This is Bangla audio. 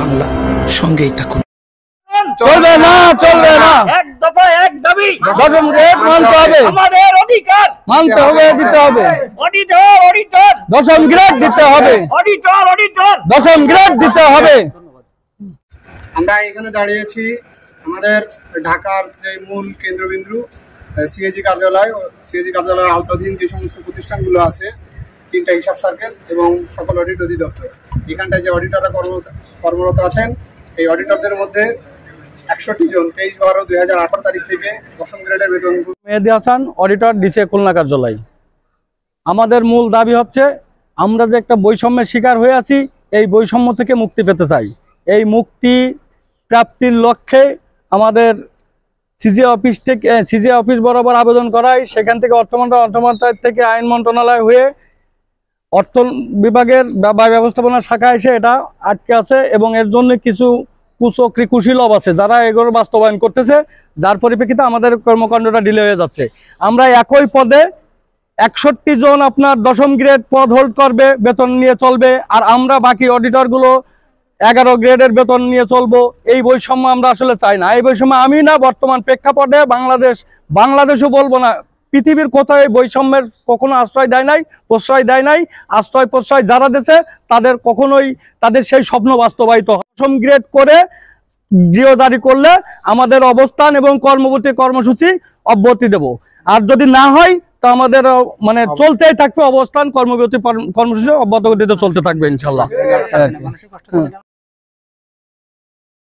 বাংলা, সঙ্গেই থাকুন। চলবে না, চলবে না। এক দফা এক দাবি, দশম গ্রেড মানতে হবে, আমাদের অধিকার মানতে হবে, দিতে হবে। অডিটর অডিটর দশম গ্রেড দিতে হবে, অডিটর অডিটর দশম গ্রেড দিতে হবে। আমরা এখানে দাঁড়িয়েছি আমাদের ঢাকার যে মূল কেন্দ্রবিন্দু সিএজি কার্যালয়, সিএজি কার্যালয়ের আওতাধীন যে সমস্ত প্রতিষ্ঠানগুলো আছে, 3টা হিসাব সার্কেল এবং সকল অডিট অধিদপ্তর, এখানটায় যে অডিটররা কর্মরত আছেন, এই অডিটরদের মধ্যে 61 জন 23/12/2018 তারিখ থেকে দশম গ্রেডের বেতন। মেহেদী হাসান, অডিটর, ডিসি খুলনা কার্যালয়। আমাদের মূল দাবি হচ্ছে আমরা যে একটা বৈষম্যের শিকার হয়ে আছি, এই বৈষম্য থেকে মুক্তি পেতে চাই। এই মুক্তি প্রাপ্তির লক্ষ্যে আমাদের সিজিএ অফিস বরাবর আবেদন করাই, সেখান থেকে অর্থ মন্ত্রণালয় থেকে আইন মন্ত্রণালয় হয়ে অর্থ বিভাগের ব্যবস্থাপনা শাখা এসে এটা আটকে আছে এবং এর জন্য কিছু কুশীলব আছে যারা এগুলো বাস্তবায়ন করতেছে, যার পরিপ্রেক্ষিতে আমাদের কর্মকাণ্ডটা ডিলে হয়ে যাচ্ছে। আমরা একই পদে 61 জন আপনার দশম গ্রেড পদ হোল্ড করবে, বেতন নিয়ে চলবে, আর আমরা বাকি অডিটরগুলো 11 গ্রেডের বেতন নিয়ে চলবো। এই বৈষম্য আমরা আসলে চাই না। এই বৈষম্য আমি না, বর্তমান প্রেক্ষাপটে বাংলাদেশও বলবো না, পৃথিবীর কোথায় বৈষম্যের কখনো আশ্রয় দেয় নাই, প্রশ্রয় দেয় নাই। আশ্রয় প্রশ্রয় যারা দিয়েছে তাদের কখনোই তাদের সেই স্বপ্ন বাস্তবায়িত হয়। দশম গ্রেড করে জিও জারি করলে আমাদের অবস্থান এবং কর্মসূচি অব্যাহতি দেব, আর যদি না হয় তো আমাদের মানে চলতেই থাকবে অবস্থান কর্মসূচি অব্যাহত চলতে থাকবে ইনশাল্লাহ।